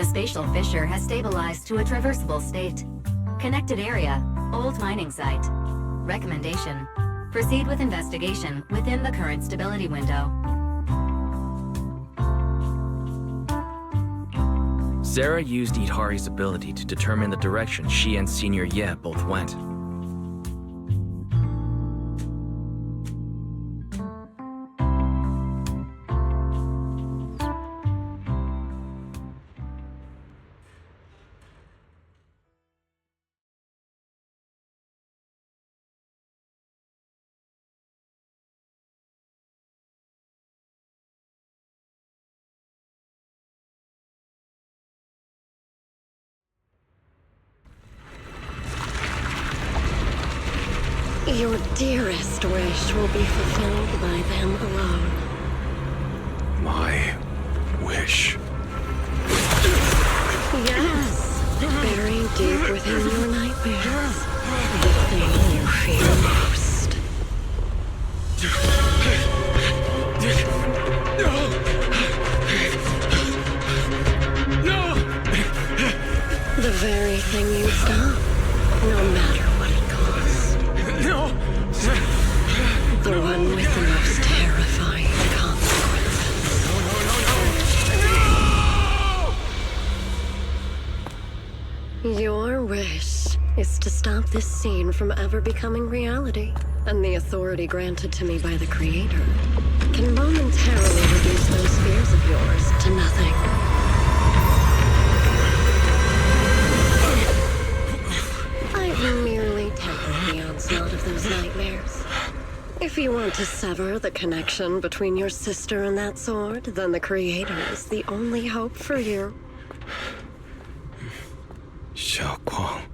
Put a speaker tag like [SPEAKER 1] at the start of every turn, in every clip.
[SPEAKER 1] spatial fissure has stabilized to a traversable state. Connected area, old mining site. Recommendation: proceed with investigation within the current stability window.
[SPEAKER 2] Zara used Idhari's ability to determine the direction she and Senior Ye both went.
[SPEAKER 3] Your dearest wish will be fulfilled by them alone.
[SPEAKER 4] My wish.
[SPEAKER 3] Yes, buried deep within your nightmares. The thing you fear most.
[SPEAKER 4] No!
[SPEAKER 3] The very thing you stop, no matter what it costs.
[SPEAKER 4] No!
[SPEAKER 3] The one with the most terrifying consequences.
[SPEAKER 4] No!
[SPEAKER 3] Your wish is to stop this scene from ever becoming reality, and the authority granted to me by the Creator can momentarily reduce those fears of yours to nothing. I've merely tempered the onslaught of those nightmares. If you want to sever the connection between your sister and that sword, then the Creator is the only hope for you.
[SPEAKER 4] Xiaoguang.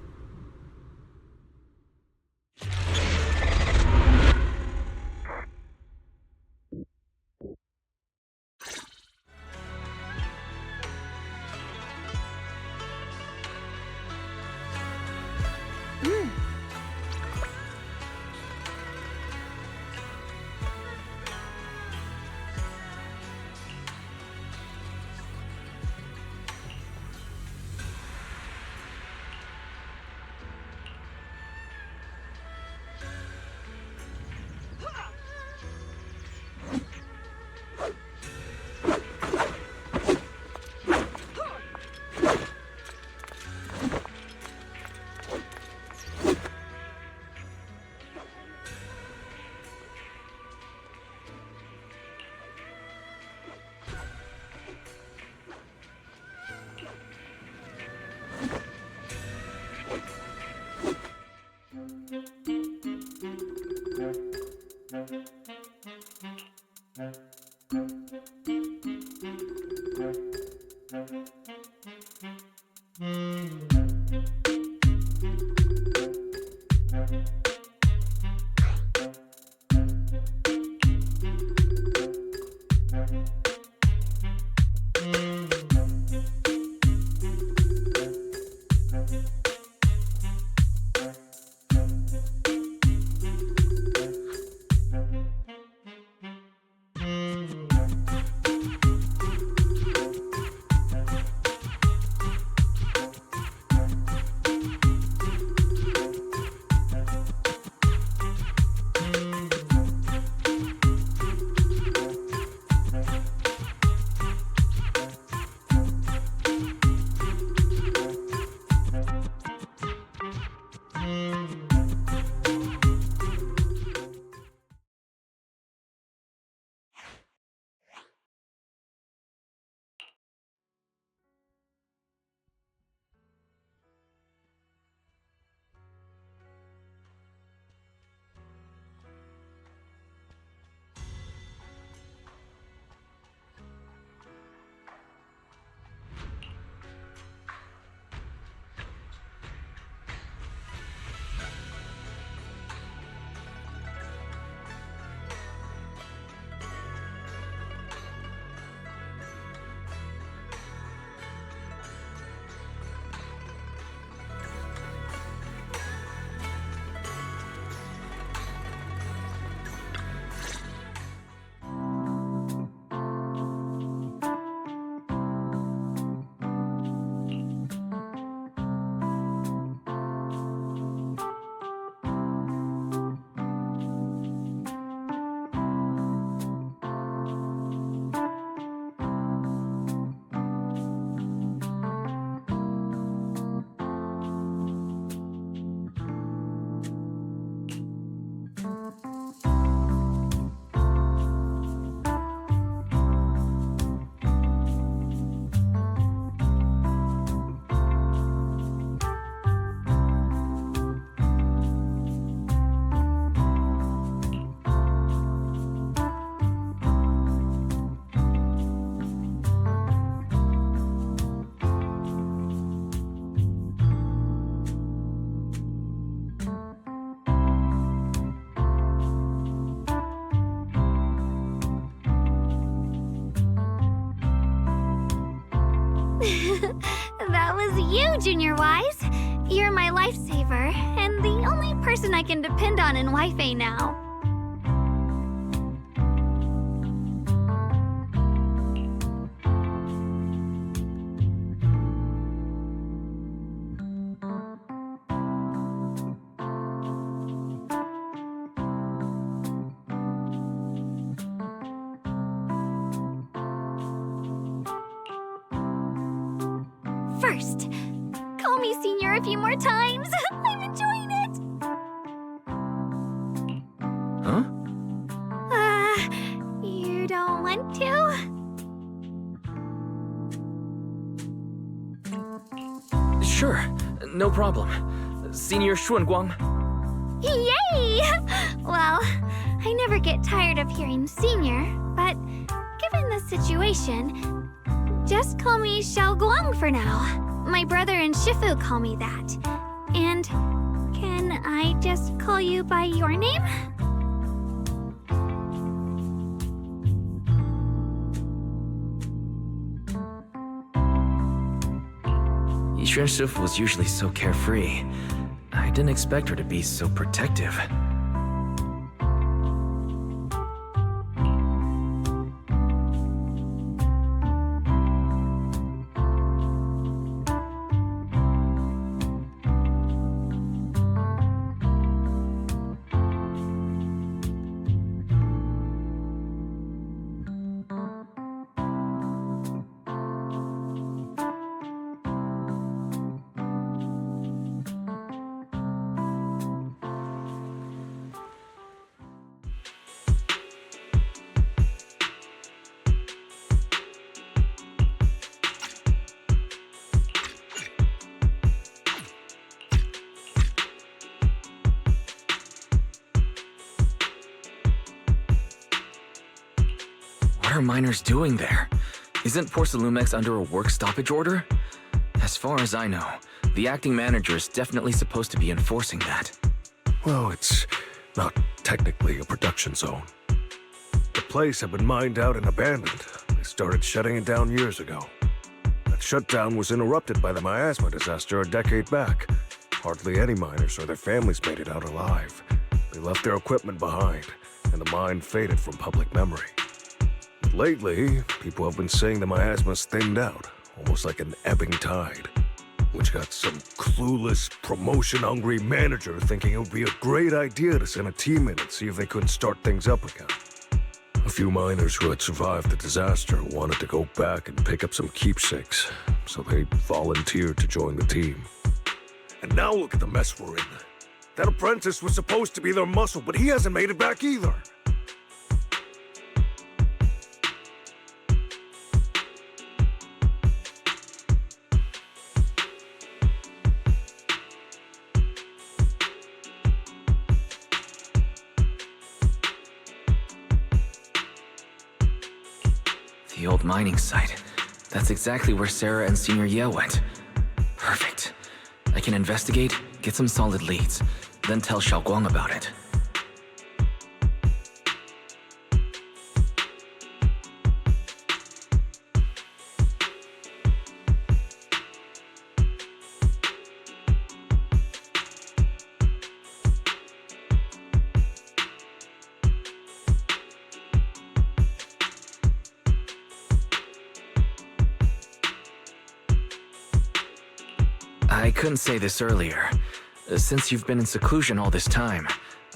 [SPEAKER 5] you, Junior Wise. You're my lifesaver, and the only person I can depend on in Wi-Fi now. First, call me Senior a few more times. I'm enjoying it.
[SPEAKER 2] Huh?
[SPEAKER 5] You don't want to?
[SPEAKER 2] Sure, no problem. Senior Xuanguang.
[SPEAKER 5] Yay! Well, I never get tired of hearing Senior, but given the situation, just call me Xiao Guang for now. My brother and Shifu call me that. And can I just call you by your name?
[SPEAKER 2] Yixuan Shifu was usually so carefree. I didn't expect her to be so protective. What are miners doing there? Isn't Porcelumex under a work stoppage order? As far as I know, the acting manager is definitely supposed to be enforcing that.
[SPEAKER 6] Well, it's not technically a production zone. The place had been mined out and abandoned. They started shutting it down years ago. That shutdown was interrupted by the miasma disaster a decade back. Hardly any miners or their families made it out alive. They left their equipment behind, and the mine faded from public memory. But lately, people have been saying the miasma's thinned out, almost like an ebbing tide, which got some clueless, promotion-hungry manager thinking it would be a great idea to send a team in and see if they couldn't start things up again. A few miners who had survived the disaster wanted to go back and pick up some keepsakes, so they volunteered to join the team. And now look at the mess we're in. That apprentice was supposed to be their muscle, but he hasn't made it back either.
[SPEAKER 2] The old mining site. That's exactly where Sarah and Senior Ye went. Perfect. I can investigate, get some solid leads, then tell Xiaoguang about it. I couldn't say this earlier. Since you've been in seclusion all this time,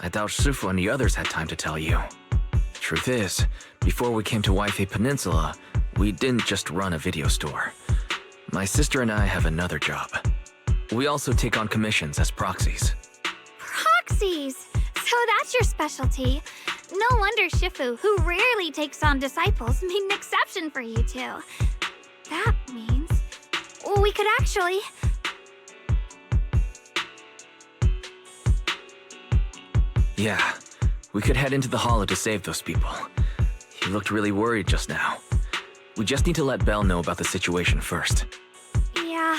[SPEAKER 2] I doubt Shifu and the others had time to tell you. Truth is, before we came to Wi-Fi Peninsula, we didn't just run a video store. My sister and I have another job. We also take on commissions as proxies.
[SPEAKER 5] Proxies! So that's your specialty. No wonder Shifu, who rarely takes on disciples, made an exception for you two. That means we could actually...
[SPEAKER 2] Yeah, we could head into the hollow to save those people. He looked really worried just now. We just need to let Belle know about the situation first.
[SPEAKER 5] Yeah.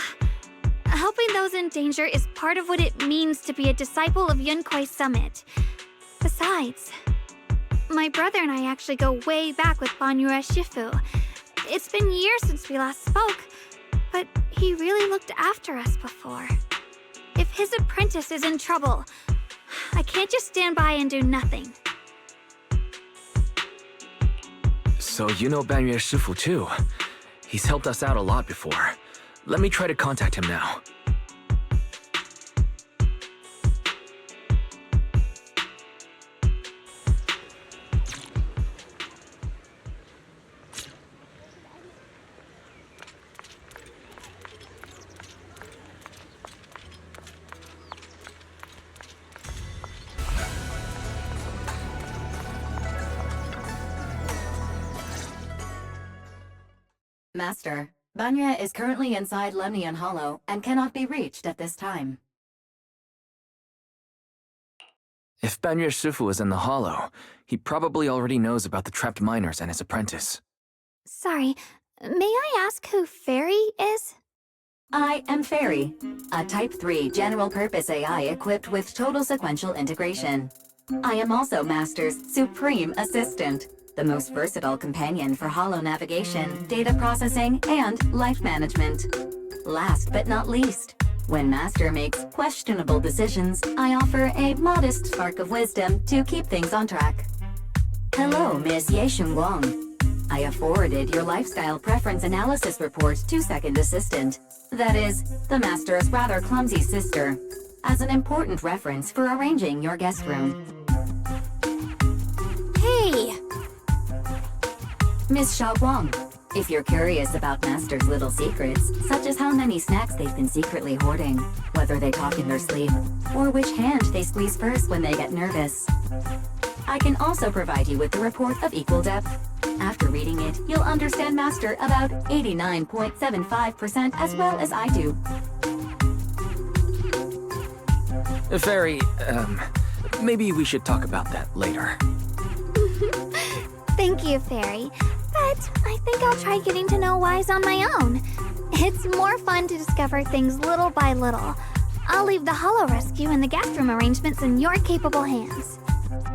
[SPEAKER 5] Helping those in danger is part of what it means to be a disciple of Yunkui's summit. Besides, my brother and I actually go way back with Banyue Shifu. It's been years since we last spoke, but he really looked after us before. If his apprentice is in trouble, I can't just stand by and do nothing.
[SPEAKER 2] So you know Banyue Shifu too. He's helped us out a lot before. Let me try to contact him now.
[SPEAKER 1] Master, Banyue is currently inside Lemnian Hollow and cannot be reached at this time.
[SPEAKER 2] If Banyue Shifu is in the hollow, he probably already knows about the trapped miners and his apprentice.
[SPEAKER 5] Sorry, may I ask who Fairy is?
[SPEAKER 1] I am Fairy, a Type 3 general-purpose AI equipped with total sequential integration. I am also Master's supreme assistant, the most versatile companion for hollow navigation, data processing, and life management. Last but not least, when Master makes questionable decisions, I offer a modest spark of wisdom to keep things on track. Hello, Miss Ye Guang. I have forwarded your lifestyle preference analysis report to Second Assistant, that is, the Master's rather clumsy sister, as an important reference for arranging your guest room.
[SPEAKER 5] Hey!
[SPEAKER 1] Miss Xiaoguang, if you're curious about Master's little secrets, such as how many snacks they've been secretly hoarding, whether they talk in their sleep, or which hand they squeeze first when they get nervous, I can also provide you with a report of equal depth. After reading it, you'll understand Master about 89.75% as well as I do.
[SPEAKER 2] Fairy, maybe we should talk about that later.
[SPEAKER 5] Thank you, Fairy. But I think I'll try getting to know Wise on my own. It's more fun to discover things little by little. I'll leave the hollow rescue and the guest room arrangements in your capable hands.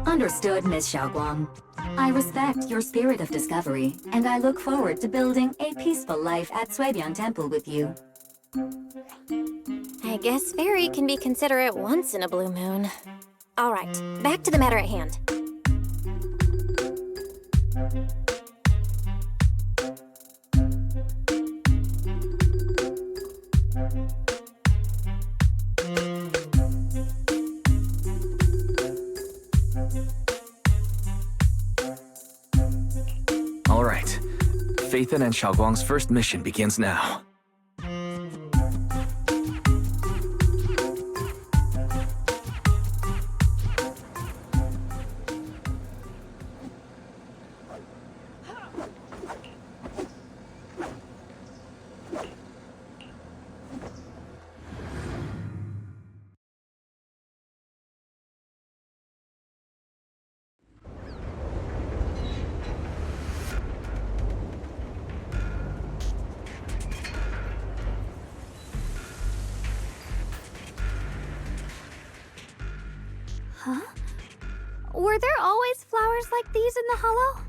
[SPEAKER 1] Understood, Miss Xiaoguang. I respect your spirit of discovery, and I look forward to building a peaceful life at Suibian Temple with you.
[SPEAKER 7] I guess Fairy can be considerate once in a blue moon. All right, back to the matter at hand.
[SPEAKER 2] All right. Phaethon and Xiaoguang's first mission begins now.
[SPEAKER 5] Huh? Were there always flowers like these in the hollow?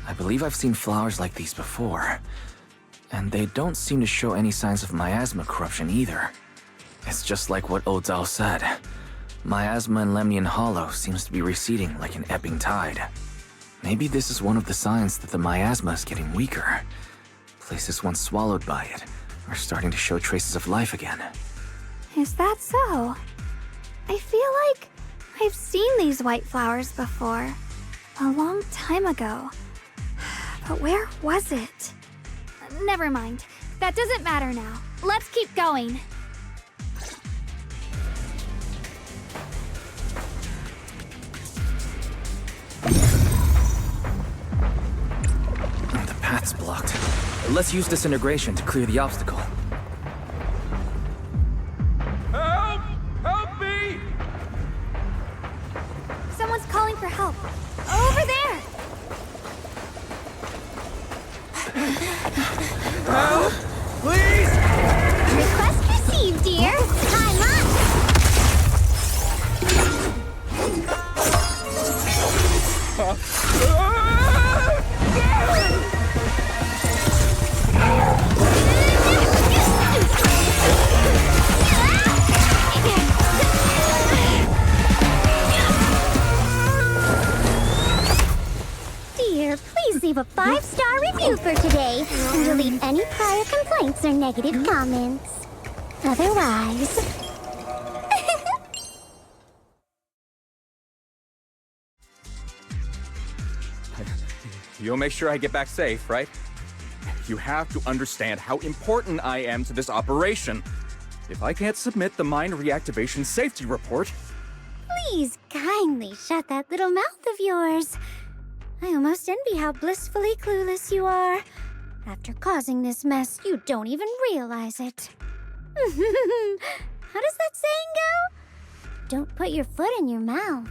[SPEAKER 2] I believe I've seen flowers like these before. And they don't seem to show any signs of miasma corruption either. It's just like what Odzao said. Miasma in Lemnian Hollow seems to be receding like an ebbing tide. Maybe this is one of the signs that the miasma is getting weaker. Places once swallowed by it are starting to show traces of life again.
[SPEAKER 5] Is that so? I feel like I've seen these white flowers before. A long time ago. But where was it? Never mind. That doesn't matter now. Let's keep going.
[SPEAKER 2] The path's blocked. Let's use disintegration to clear the obstacle.
[SPEAKER 4] Help! Help me!
[SPEAKER 5] Someone's calling for help. Over there!
[SPEAKER 4] Help! Please!
[SPEAKER 5] Request received, dear. I'm up.
[SPEAKER 8] leave a 5-star review for today and delete any prior complaints or negative comments. Otherwise...
[SPEAKER 4] You'll make sure I get back safe, right? You have to understand how important I am to this operation. If I can't submit the mine reactivation safety report...
[SPEAKER 8] Please kindly shut that little mouth of yours. I almost envy how blissfully clueless you are. After causing this mess, you don't even realize it. How does that saying go? Don't put your foot in your mouth.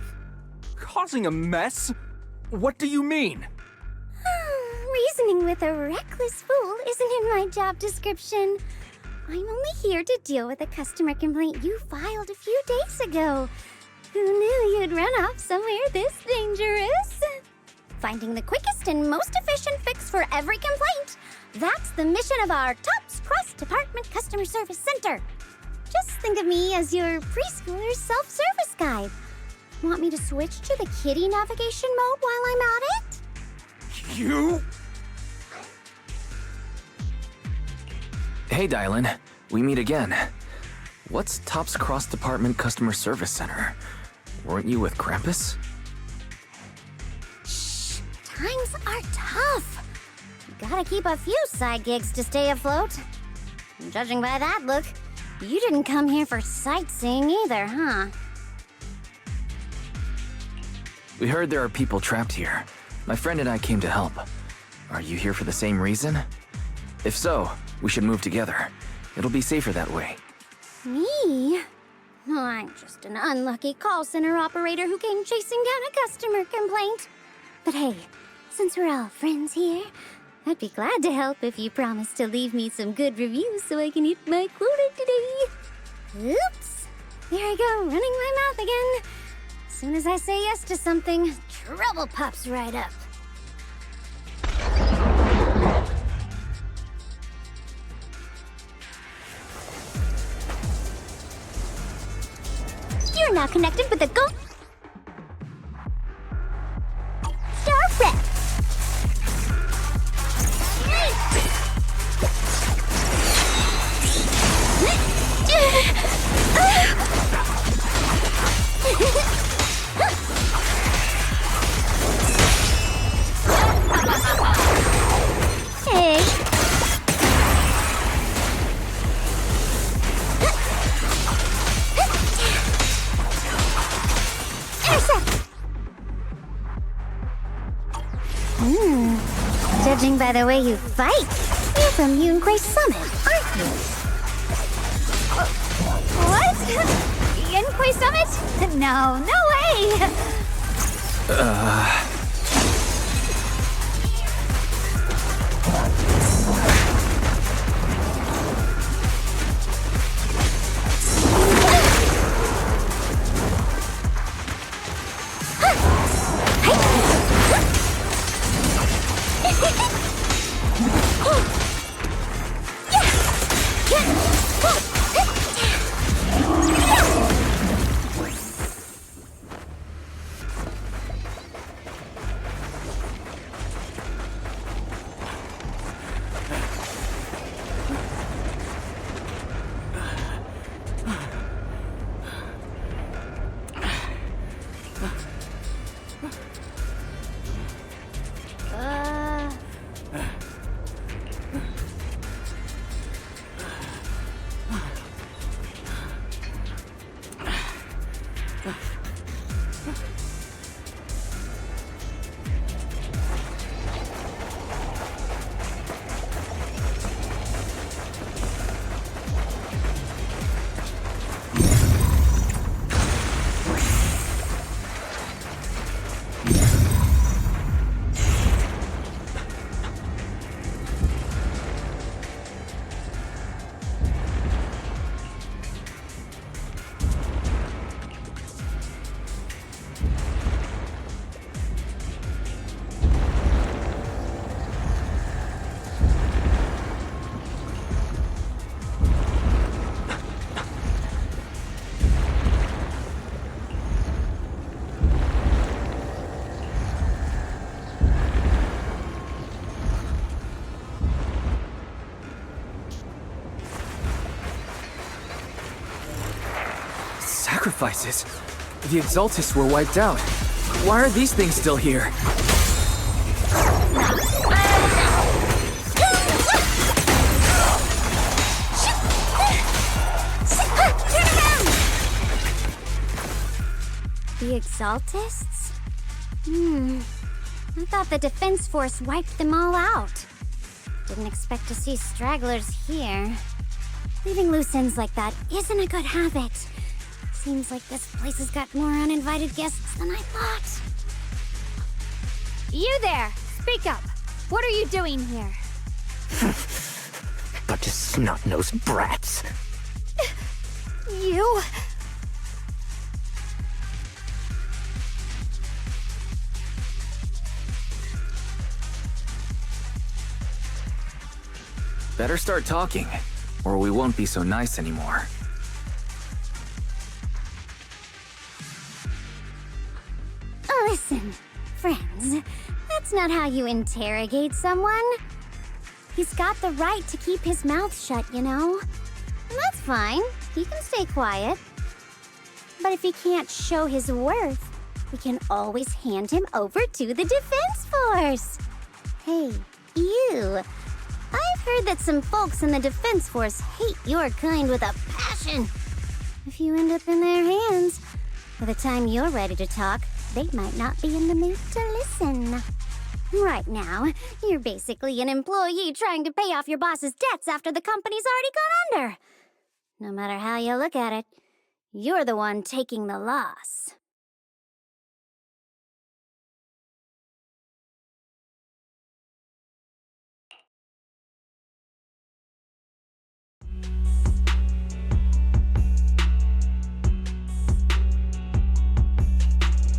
[SPEAKER 4] Causing a mess? What do you mean?
[SPEAKER 8] Reasoning with a reckless fool isn't in my job description. I'm only here to deal with a customer complaint you filed a few days ago. Who knew you'd run off somewhere this dangerous? Finding the quickest and most efficient fix for every complaint. That's the mission of our TOPS cross-department customer service center. Just think of me as your preschooler's self-service guide. Want me to switch to the kiddie navigation mode while I'm at it?
[SPEAKER 4] You?
[SPEAKER 2] Hey, Dialyn. We meet again. What's TOPS Cross-Department Customer Service Center? Weren't you with Krampus?
[SPEAKER 8] Shh. Times are tough. Gotta keep a few side gigs to stay afloat. Judging by that look, you didn't come here for sightseeing either, huh?
[SPEAKER 2] We heard there are people trapped here. My friend and I came to help. Are you here for the same reason? If so, we should move together. It'll be safer that way.
[SPEAKER 8] Me? Oh, I'm just an unlucky call center operator who came chasing down a customer complaint. But hey, since we're all friends here, I'd be glad to help if you promise to leave me some good reviews so I can eat my quota today. Oops! There I go, running my mouth again. As soon as I say yes to something, trouble pops right up. You're now connected with the Go Star Rep. Hey. Judging by the way you fight, you're from Yunquay Summit, aren't you?
[SPEAKER 5] What? Yunquay Summit? No, no way!
[SPEAKER 2] sacrifices. The Exaltists were wiped out. Why are these things still here?
[SPEAKER 8] The Exaltists? I thought the Defense Force wiped them all out. Didn't expect to see stragglers here. Leaving loose ends like that isn't a good habit. Seems like this place has got more uninvited guests than I thought.
[SPEAKER 5] You there! Speak up! What are you doing here?
[SPEAKER 9] Bunch of snot-nosed brats.
[SPEAKER 5] You...
[SPEAKER 2] Better start talking, or we won't be so nice anymore.
[SPEAKER 8] Listen, friends, that's not how you interrogate someone. He's got the right to keep his mouth shut, you know? And that's fine. He can stay quiet. But if he can't show his worth, we can always hand him over to the Defense Force. Hey, you. I've heard that some folks in the Defense Force hate your kind with a passion. If you end up in their hands, by the time you're ready to talk, they might not be in the mood to listen. Right now, you're basically an employee trying to pay off your boss's debts after the company's already gone under. No matter how you look at it, you're the one taking the loss.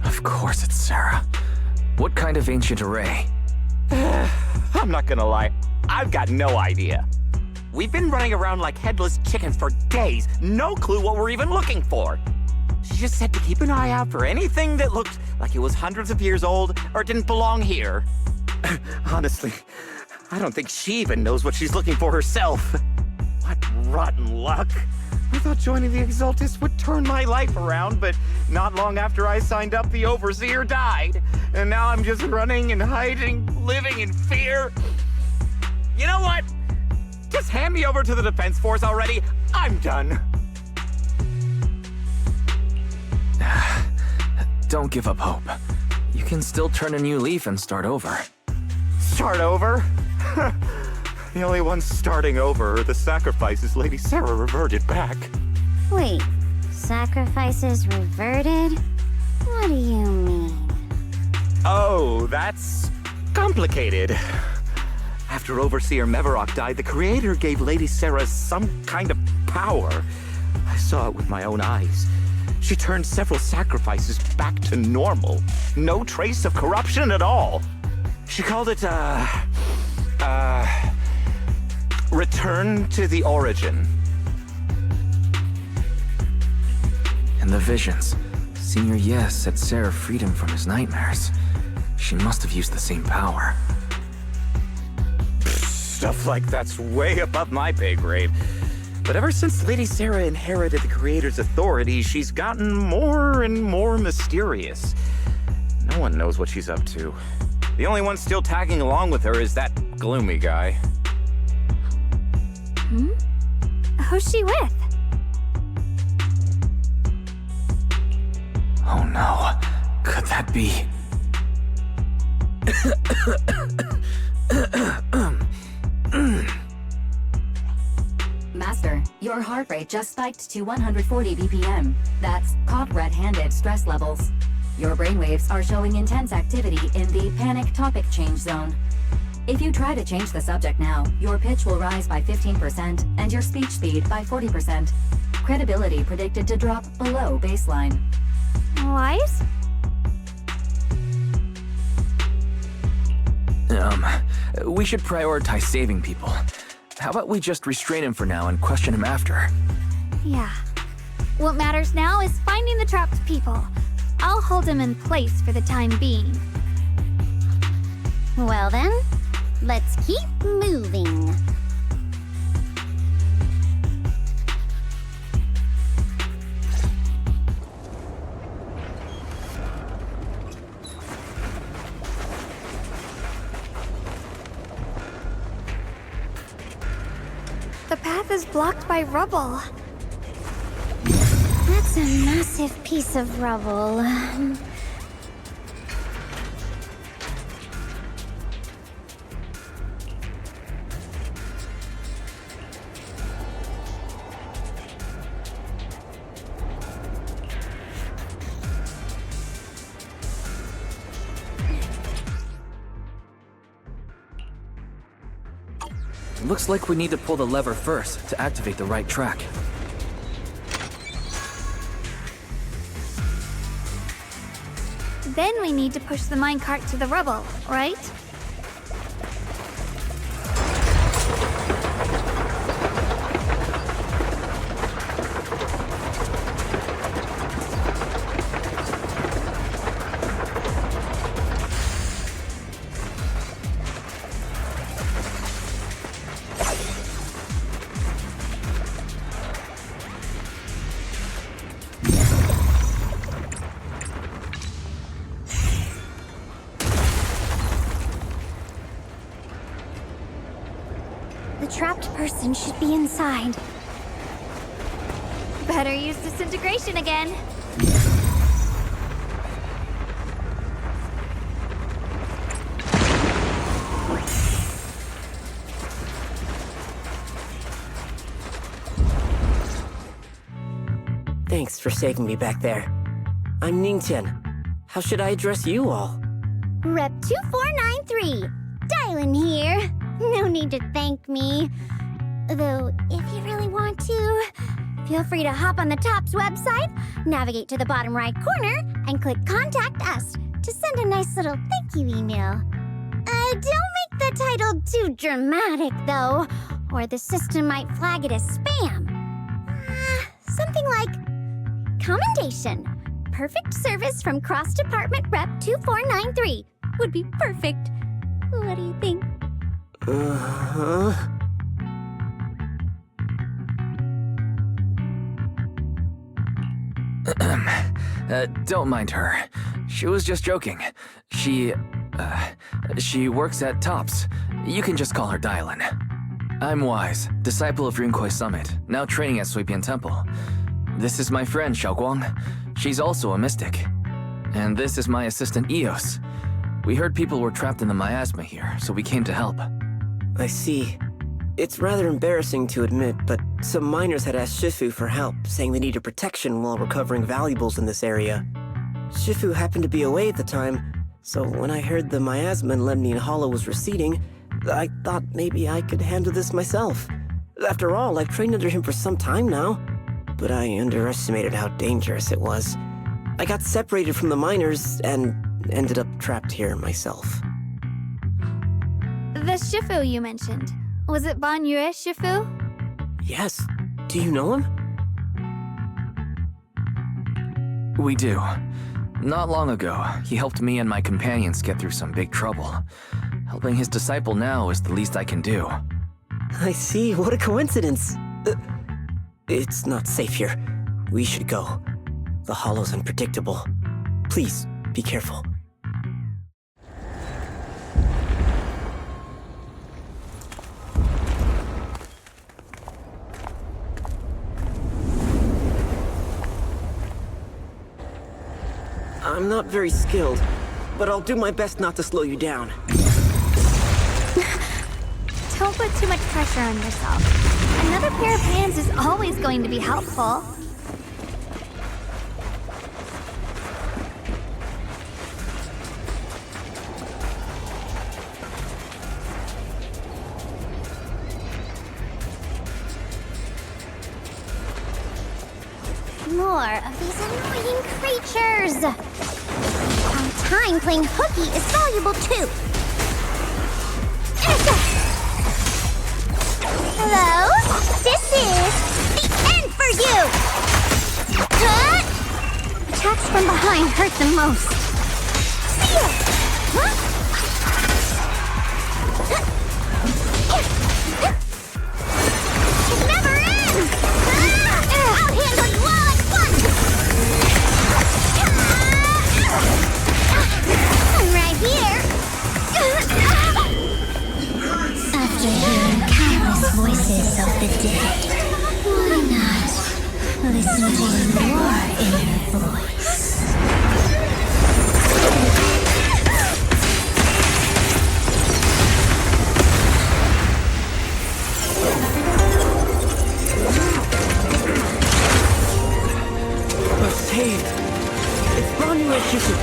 [SPEAKER 2] Of course it's Sarah. What kind of ancient array?
[SPEAKER 9] I'm not gonna lie, I've got no idea. We've been running around like headless chickens for days, no clue what we're even looking for. She just said to keep an eye out for anything that looked like it was hundreds of years old or didn't belong here. Honestly, I don't think she even knows what she's looking for herself. What rotten luck. I thought joining the Exaltists would turn my life around, but not long after I signed up, the Overseer died. And now I'm just running and hiding, living in fear. You know what? Just hand me over to the Defense Force already. I'm done.
[SPEAKER 2] Don't give up hope. You can still turn a new leaf and start over.
[SPEAKER 9] Start over? The only ones starting over are the sacrifices Lady Sarah reverted back.
[SPEAKER 8] Wait, sacrifices reverted? What do you mean?
[SPEAKER 9] Oh, that's complicated. After Overseer Mevarok died, the Creator gave Lady Sarah some kind of power. I saw it with my own eyes. She turned several sacrifices back to normal. No trace of corruption at all. She called it, Return to the Origin.
[SPEAKER 2] And the visions. Senior Yes said Sarah freed him from his nightmares. She must have used the same power.
[SPEAKER 9] Stuff like that's way above my pay grade. But ever since Lady Sarah inherited the Creator's authority, she's gotten more and more mysterious. No one knows what she's up to. The only one still tagging along with her is that gloomy guy.
[SPEAKER 5] Who's she with?
[SPEAKER 2] Oh no. Could that be...
[SPEAKER 1] Master, your heart rate just spiked to 140 BPM. That's caught red-handed stress levels. Your brainwaves are showing intense activity in the panic topic change zone. If you try to change the subject now, your pitch will rise by 15% and your speech speed by 40%. Credibility predicted to drop below baseline.
[SPEAKER 5] Wise?
[SPEAKER 2] We should prioritize saving people. How about we just restrain him for now and question him after?
[SPEAKER 5] Yeah. What matters now is finding the trapped people. I'll hold him in place for the time being.
[SPEAKER 8] Well then, let's keep moving.
[SPEAKER 5] path is blocked by rubble.
[SPEAKER 8] That's a massive piece of rubble.
[SPEAKER 2] Looks like we need to pull the lever first to activate the right track.
[SPEAKER 5] Then we need to push the minecart to the rubble, right?
[SPEAKER 8] The trapped person should be inside.
[SPEAKER 5] Better use disintegration again.
[SPEAKER 10] Thanks for saving me back there. I'm Ningtian. How should I address you all?
[SPEAKER 8] Rep 2493. Dialyn here. No need to thank me. Though, if you really want to, feel free to hop on the TOPS website, navigate to the bottom right corner, and click Contact Us to send a nice little thank you email. Don't make the title too dramatic, though, or the system might flag it as spam. Something like, Commendation. Perfect service from Cross Department Rep 2493 would be perfect. What do you think?
[SPEAKER 2] Don't mind her. She was just joking. She works at TOPS. You can just call her Dialyn. I'm Wise, disciple of Runkoi Summit, now training at Suipian Temple. This is my friend, Xiaoguang. She's also a mystic. And this is my assistant, Eos. We heard people were trapped in the miasma here, so we came to help.
[SPEAKER 10] I see. It's rather embarrassing to admit, but some miners had asked Shifu for help, saying they needed protection while recovering valuables in this area. Shifu happened to be away at the time, so when I heard the miasma in Lemnian Hollow was receding, I thought maybe I could handle this myself. After all, I've trained under him for some time now, but I underestimated how dangerous it was. I got separated from the miners and ended up trapped here myself.
[SPEAKER 5] The Shifu you mentioned. Was it Ban Yue Shifu?
[SPEAKER 10] Yes. Do you know him?
[SPEAKER 2] We do. Not long ago, he helped me and my companions get through some big trouble. Helping his disciple now is the least I can do.
[SPEAKER 10] I see. What a coincidence. It's not safe here. We should go. The hollow's unpredictable. Please, be careful. I'm not very skilled, but I'll do my best not to slow you down.
[SPEAKER 5] Don't put too much pressure on yourself. Another pair of hands is always going to be helpful.
[SPEAKER 8] More of these annoying creatures! Our time playing hooky is valuable too! Hello? This is the end for you! Attacks from behind hurt the most. See ya! It never ends! I'll handle you all at once! I'm right here! After hearing countless voices of the day. Why not listen to your inner voice?
[SPEAKER 10] We're saved. It's Bonnie and Shifu.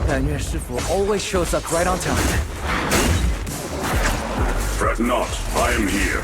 [SPEAKER 4] Danyue Shifu always shows up right on time.
[SPEAKER 6] Fret not, I am here.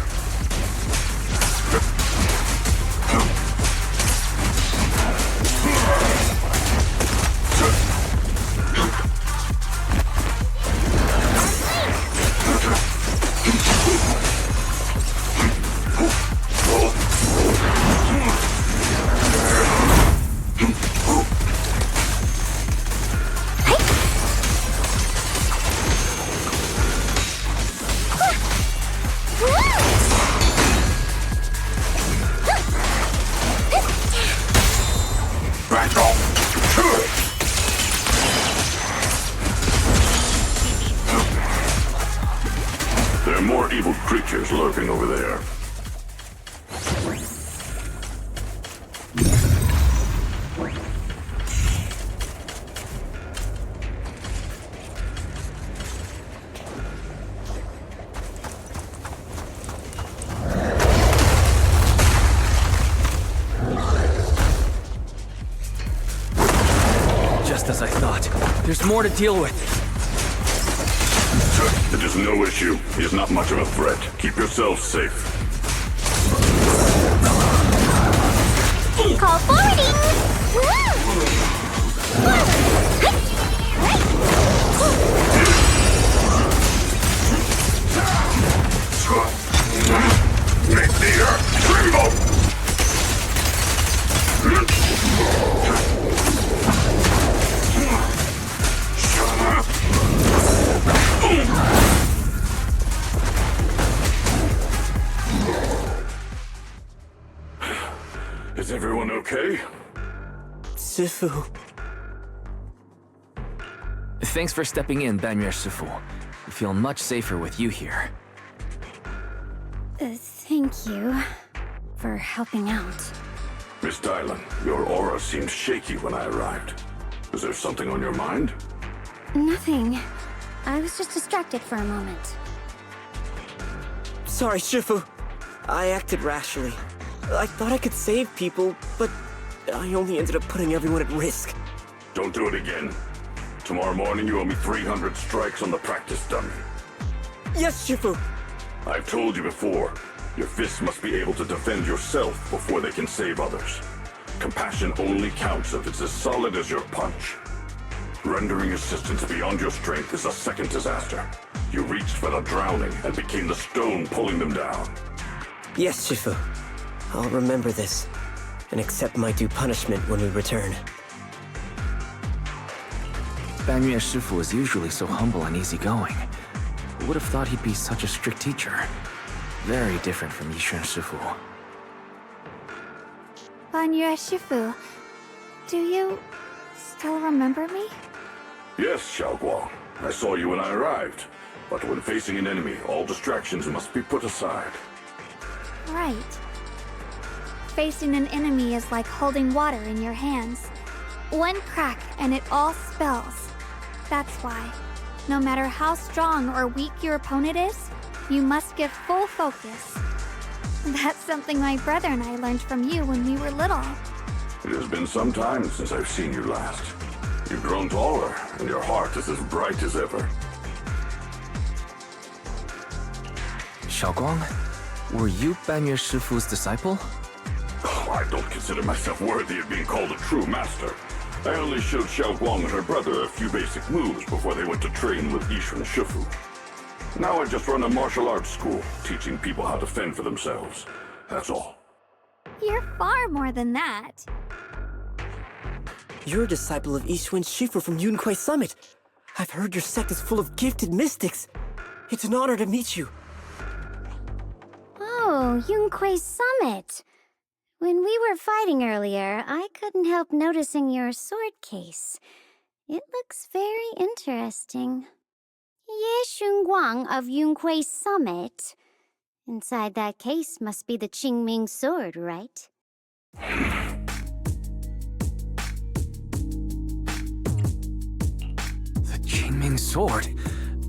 [SPEAKER 6] There are more evil creatures lurking over there.
[SPEAKER 2] Just as I thought. There's more to deal with.
[SPEAKER 6] It is no issue. He is not much of a threat. Keep yourself safe.
[SPEAKER 8] Call forwarding!
[SPEAKER 6] Make the earth tremble! Is everyone okay?
[SPEAKER 10] Shifu.
[SPEAKER 2] Thanks for stepping in, Danyue Shifu. I feel much safer with you here.
[SPEAKER 8] Thank you for helping out.
[SPEAKER 6] Miss Dialyn, your aura seemed shaky when I arrived. Is there something on your mind?
[SPEAKER 8] Nothing. I was just distracted for a moment.
[SPEAKER 10] Sorry, Shifu. I acted rashly. I thought I could save people, but I only ended up putting everyone at risk.
[SPEAKER 6] Don't do it again. Tomorrow morning you owe me 300 strikes on the practice dummy.
[SPEAKER 10] Yes, Shifu.
[SPEAKER 6] I've told you before, your fists must be able to defend yourself before they can save others. Compassion only counts if it's as solid as your punch. Rendering assistance beyond your strength is a second disaster. You reached for the drowning and became the stone pulling them down.
[SPEAKER 10] Yes, Shifu. I'll remember this, and accept my due punishment when we return.
[SPEAKER 2] Danyue Shifu is usually so humble and easygoing. I would have thought he'd be such a strict teacher. Very different from Yishan Shifu.
[SPEAKER 5] Danyue Shifu, do you still remember me?
[SPEAKER 6] Yes, Xiaoguang. I saw you when I arrived. But when facing an enemy, all distractions must be put aside.
[SPEAKER 5] Right. Facing an enemy is like holding water in your hands. One crack and it all spills. That's why, no matter how strong or weak your opponent is, you must give full focus. That's something my brother and I learned from you when we were little.
[SPEAKER 6] It has been some time since I've seen you last. You've grown taller, and your heart is as bright as ever.
[SPEAKER 2] Xiaoguang, were you Danyue Shifu's disciple?
[SPEAKER 6] Oh, I don't consider myself worthy of being called a true master. I only showed Xiaoguang and her brother a few basic moves before they went to train with Yishan Shifu. Now I just run a martial arts school, teaching people how to fend for themselves. That's all.
[SPEAKER 5] You're far more than that.
[SPEAKER 10] You're a disciple of Ishwen Shifu from Yunquei Summit. I've heard your sect is full of gifted mystics. It's an honor to meet you.
[SPEAKER 8] Oh, Yunquei Summit. When we were fighting earlier, I couldn't help noticing your sword case. It looks very interesting. Ye Xunguang of Yunquei Summit. Inside that case must be the Qingming sword, right?
[SPEAKER 2] The Qingming sword?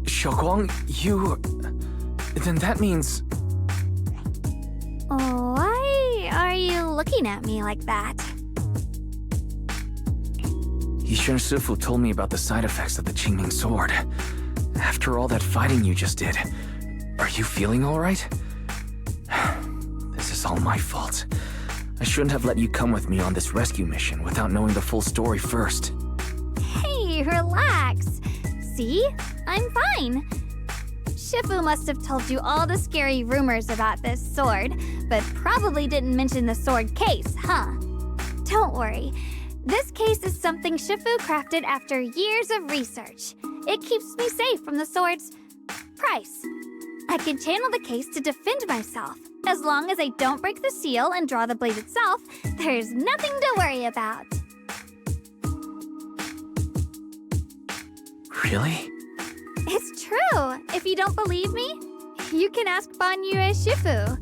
[SPEAKER 2] Xiaoguang, you... Then that means...
[SPEAKER 5] Why are you looking at me like that?
[SPEAKER 2] Yishun Shifu told me about the side effects of the Qingming sword. After all that fighting you just did, are you feeling all right? This is all my fault. I shouldn't have let you come with me on this rescue mission without knowing the full story first.
[SPEAKER 5] Hey, relax. See? I'm fine. Shifu must have told you all the scary rumors about this sword, but probably didn't mention the sword case, huh? Don't worry. This case is something Shifu crafted after years of research. It keeps me safe from the sword's price. I can channel the case to defend myself. As long as I don't break the seal and draw the blade itself, there's nothing to worry about.
[SPEAKER 2] Really?
[SPEAKER 5] It's true. If you don't believe me, you can ask Ban Yue Shifu.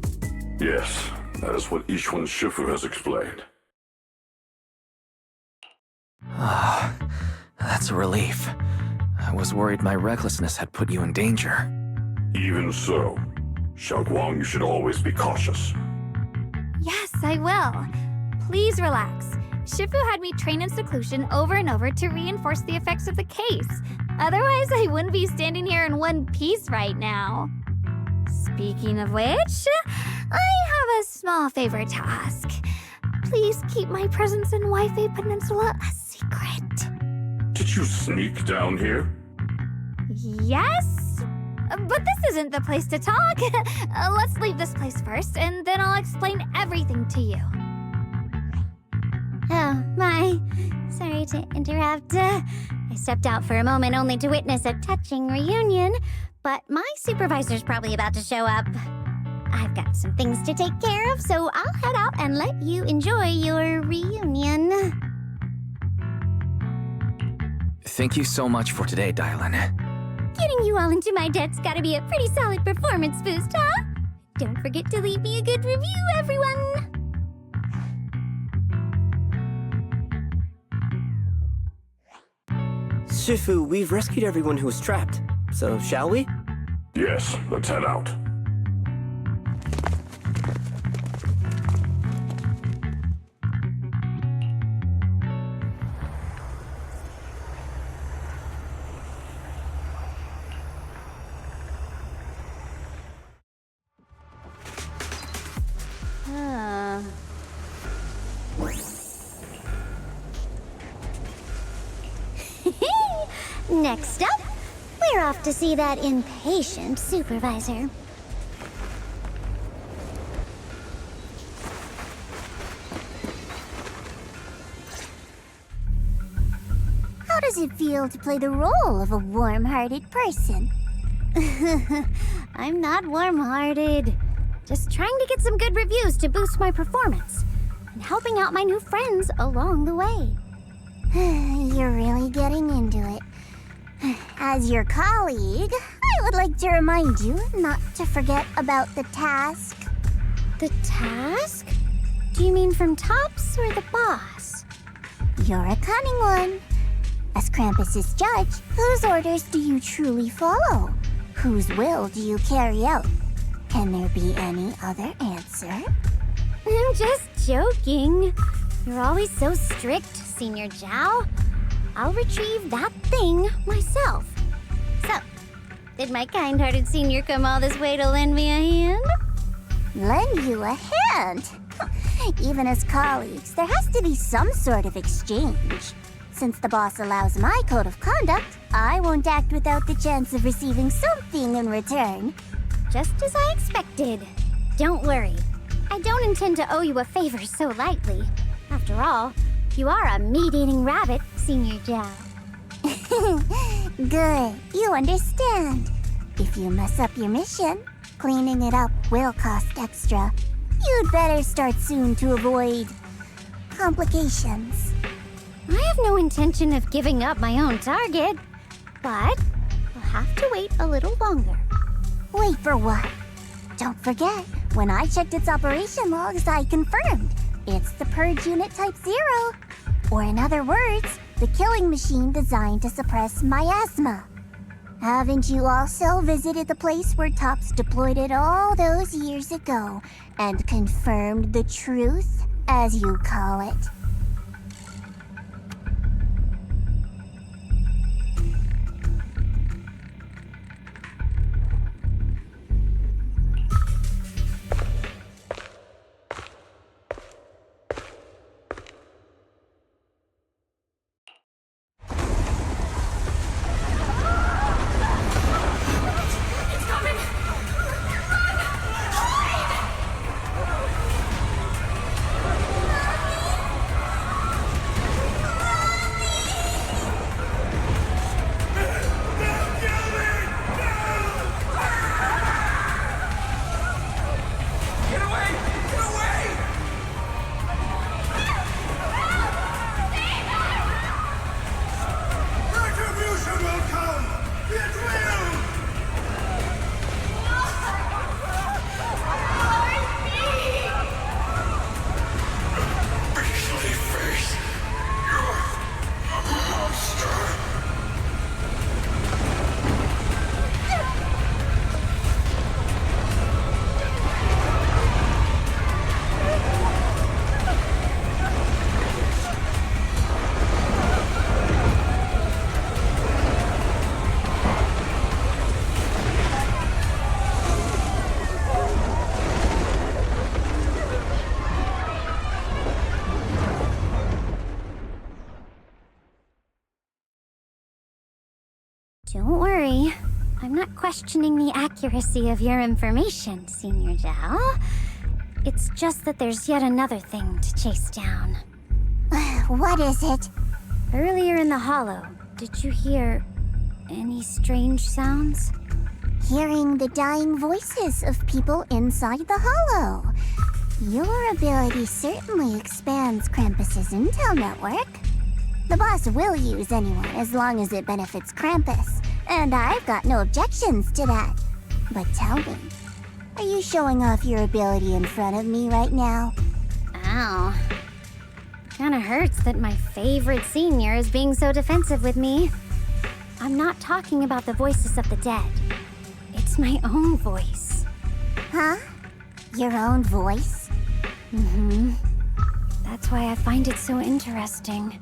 [SPEAKER 6] Yes, that is what Ishwen Shifu has explained.
[SPEAKER 2] Ah, that's a relief. I was worried my recklessness had put you in danger.
[SPEAKER 6] Even so, Xiaoguang, you should always be cautious.
[SPEAKER 5] Yes, I will. Please relax. Shifu had me train in seclusion over and over to reinforce the effects of the case. Otherwise, I wouldn't be standing here in one piece right now. Speaking of which, I have a small favor to ask. Please keep my presence in Waifei Peninsula a secret.
[SPEAKER 6] Did you sneak down here?
[SPEAKER 5] Yes? But this isn't the place to talk. Let's leave this place first, and then I'll explain everything to you.
[SPEAKER 8] Oh, my. Sorry to interrupt. I stepped out for a moment only to witness a touching reunion, but my supervisor's probably about to show up. I've got some things to take care of, so I'll head out and let you enjoy your reunion.
[SPEAKER 2] Thank you so much for today, Dialyn.
[SPEAKER 8] Getting you all into my debt's gotta be a pretty solid performance boost, huh? Don't forget to leave me a good review, everyone!
[SPEAKER 10] Shifu, we've rescued everyone who was trapped. So, shall we?
[SPEAKER 6] Yes, let's head out.
[SPEAKER 8] Next up, we're off to see that impatient supervisor. How does it feel to play the role of a warm-hearted person? I'm not warm-hearted. Just trying to get some good reviews to boost my performance, and helping out my new friends along the way. You're really getting into it. As your colleague, I would like to remind you not to forget about the task. The task? Do you mean from Tops or the boss? You're a cunning one. As Krampus's judge, whose orders do you truly follow? Whose will do you carry out? Can there be any other answer? I'm just joking. You're always so strict, Senior Zhao. I'll retrieve that thing myself. So, did my kind-hearted senior come all this way to lend me a hand? Lend you a hand? Even as colleagues, there has to be some sort of exchange. Since the boss allows my code of conduct, I won't act without the chance of receiving something in return. Just as I expected. Don't worry. I don't intend to owe you a favor so lightly. After all, you are a meat-eating rabbit, Senior Joe. Good, you understand. If you mess up your mission, cleaning it up will cost extra. You'd better start soon to avoid complications. I have no intention of giving up my own target, but I'll have to wait a little longer. Wait for what? Don't forget, when I checked its operation logs, I confirmed it's the Purge Unit Type 0. Or in other words, the killing machine designed to suppress miasma. Haven't you also visited the place where Tops deployed it all those years ago and confirmed the truth, as you call it? Don't worry. I'm not questioning the accuracy of your information, Senior Zhao. It's just that there's yet another thing to chase down. What is it? Earlier in the hollow, did you hear any strange sounds? Hearing the dying voices of people inside the hollow. Your ability certainly expands Krampus's intel network. The boss will use anyone as long as it benefits Krampus, and I've got no objections to that. But tell me, are you showing off your ability in front of me right now? Ow. Kinda hurts that my favorite senior is being so defensive with me. I'm not talking about the voices of the dead. It's my own voice. Huh? Your own voice? Mm-hmm. That's why I find it so interesting.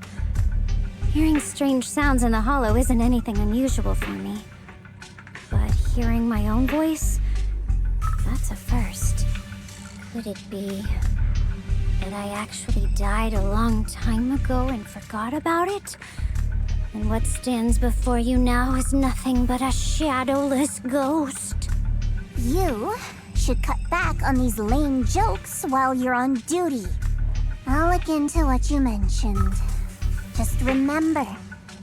[SPEAKER 8] Hearing strange sounds in the hollow isn't anything unusual for me. But hearing my own voice? That's a first. Could it be that I actually died a long time ago and forgot about it? And what stands before you now is nothing but a shadowless ghost. You should cut back on these lame jokes while you're on duty. I'll look into what you mentioned. Just remember,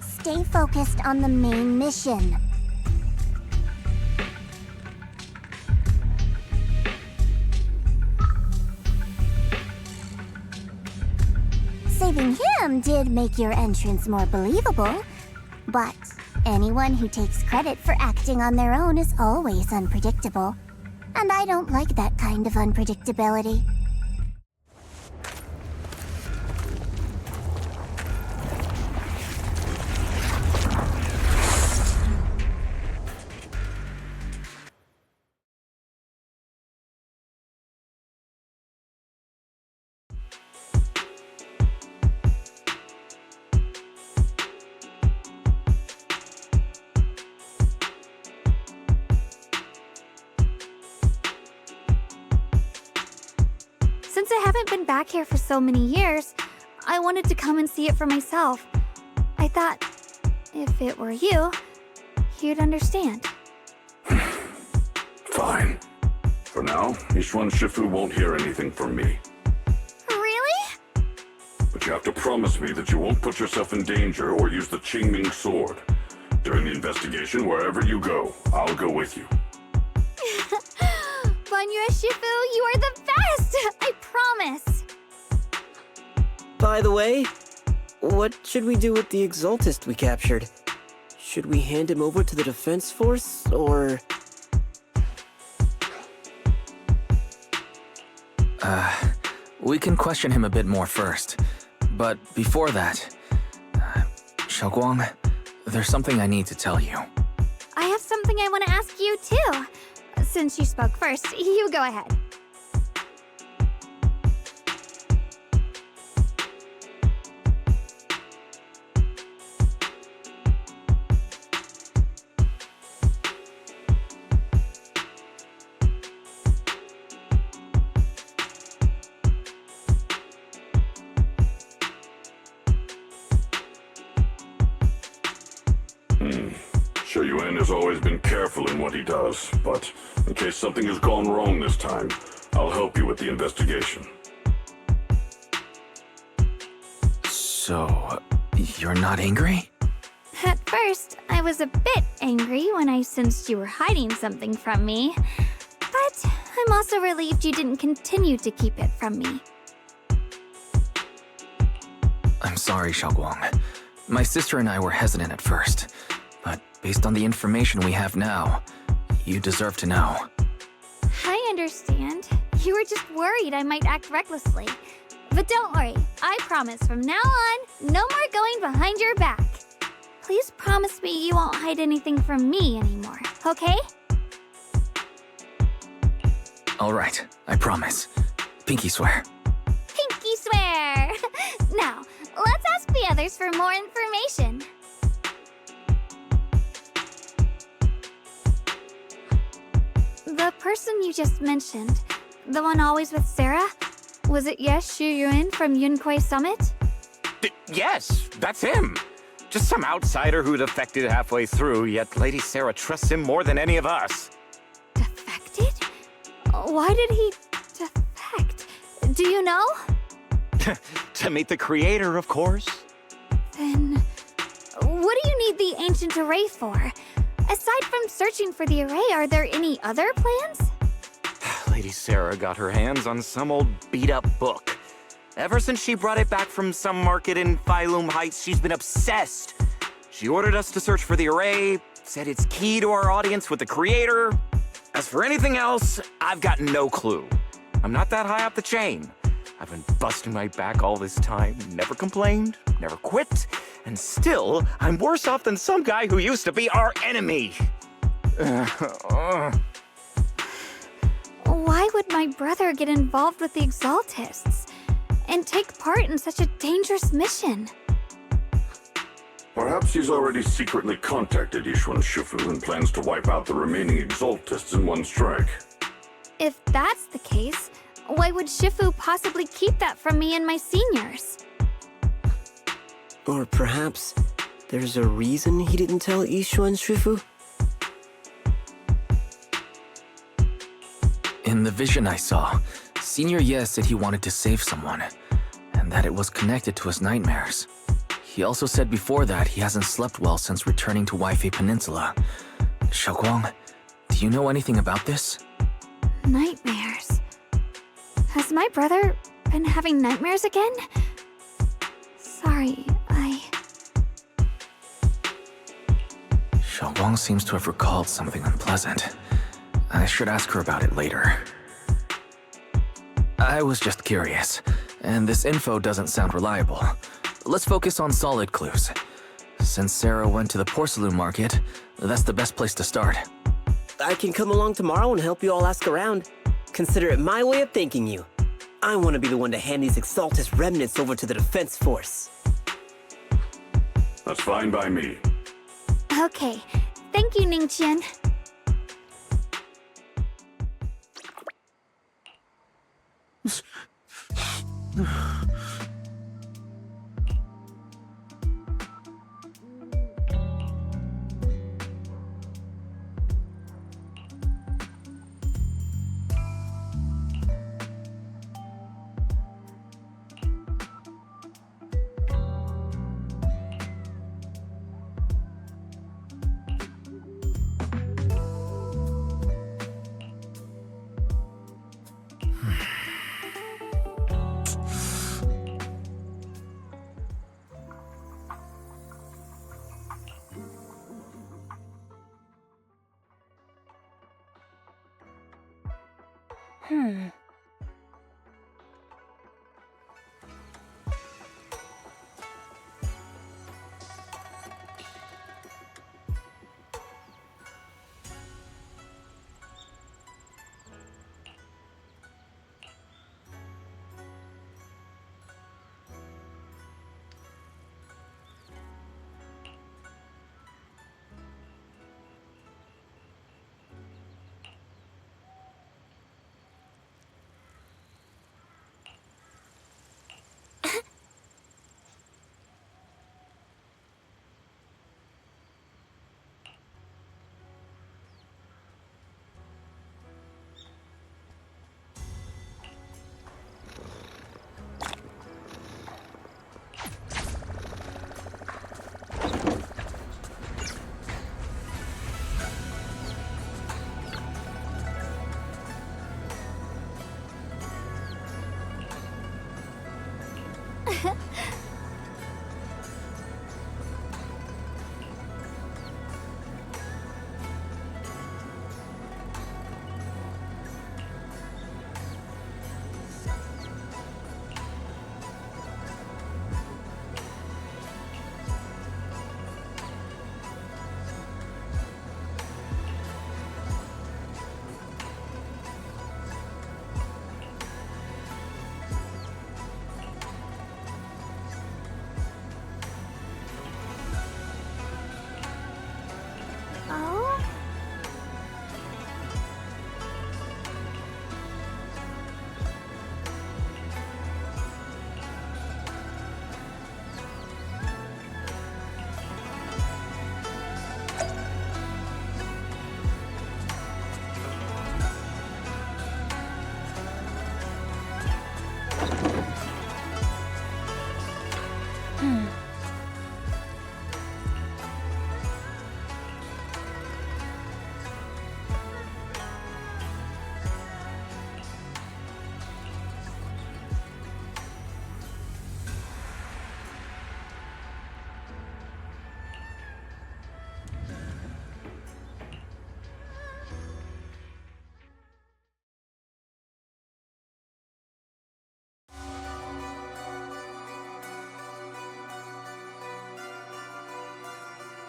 [SPEAKER 8] stay focused on the main mission. Saving him did make your entrance more believable, but anyone who takes credit for acting on their own is always unpredictable. And I don't like that kind of unpredictability.
[SPEAKER 5] Since I haven't been back here for so many years, I wanted to come and see it for myself. I thought, if it were you, you'd understand.
[SPEAKER 6] Fine. For now, Ishwan Shifu won't hear anything from me.
[SPEAKER 5] Really?
[SPEAKER 6] But you have to promise me that you won't put yourself in danger or use the Qingming sword. During the investigation, wherever you go, I'll go with you.
[SPEAKER 5] Banya Shifu, you are the best! I promise!
[SPEAKER 10] By the way, what should we do with the Exaltist we captured? Should we hand him over to the defense force, or...?
[SPEAKER 2] We can question him a bit more first. But before that, Xiaoguang, there's something I need to tell you.
[SPEAKER 5] I have something I want to ask you, too. Since you spoke first, you go ahead.
[SPEAKER 6] Shuyuan has always been careful in what he does, but in case something has gone wrong this time, I'll help you with the investigation.
[SPEAKER 2] So, you're not angry?
[SPEAKER 5] At first, I was a bit angry when I sensed you were hiding something from me. But I'm also relieved you didn't continue to keep it from me.
[SPEAKER 2] I'm sorry, Xiaoguang. My sister and I were hesitant at first, but based on the information we have now, you deserve to know.
[SPEAKER 5] I understand. You were just worried I might act recklessly. But don't worry, I promise from now on, no more going behind your back. Please promise me you won't hide anything from me anymore, okay?
[SPEAKER 2] Alright, I promise. Pinky swear.
[SPEAKER 5] Pinky swear! Now, let's ask the others for more information. The person you just mentioned, the one always with Sarah, was it Yes Shuyuan from Yunquai Summit?
[SPEAKER 9] Yes, that's him. Just some outsider who defected halfway through, yet Lady Sarah trusts him more than any of us.
[SPEAKER 5] Defected? Why did he defect? Do you know?
[SPEAKER 9] To meet the creator, of course.
[SPEAKER 5] Then, what do you need the ancient array for? Aside from searching for the array, are there any other plans?
[SPEAKER 9] Lady Sarah got her hands on some old beat-up book. Ever since she brought it back from some market in Phylum Heights, she's been obsessed. She ordered us to search for the array, said it's key to our audience with the creator. As for anything else, I've got no clue. I'm not that high up the chain. I've been busting my back all this time, never complained, never quit, and still, I'm worse off than some guy who used to be our enemy.
[SPEAKER 5] Why would my brother get involved with the Exaltists and take part in such a dangerous mission?
[SPEAKER 6] Perhaps he's already secretly contacted Yishuan Shifu and plans to wipe out the remaining Exaltists in one strike.
[SPEAKER 5] If that's the case, why would Shifu possibly keep that from me and my seniors?
[SPEAKER 10] Or perhaps there's a reason he didn't tell Yishuan Shifu?
[SPEAKER 2] In the vision I saw, Senior Ye said he wanted to save someone, and that it was connected to his nightmares. He also said before that he hasn't slept well since returning to Waifei Peninsula. Xiaoguang, do you know anything about this?
[SPEAKER 5] Nightmares. Has my brother been having nightmares again? Sorry,
[SPEAKER 2] Xiaoguang seems to have recalled something unpleasant. I should ask her about it later. I was just curious, and this info doesn't sound reliable. Let's focus on solid clues. Since Sarah went to the porcelain market, that's the best place to start.
[SPEAKER 10] I can come along tomorrow and help you all ask around. Consider it my way of thanking you. I want to be the one to hand these Exaltist remnants over to the defense force.
[SPEAKER 6] That's fine by me.
[SPEAKER 5] Okay. Thank you, Ningqian. Oh?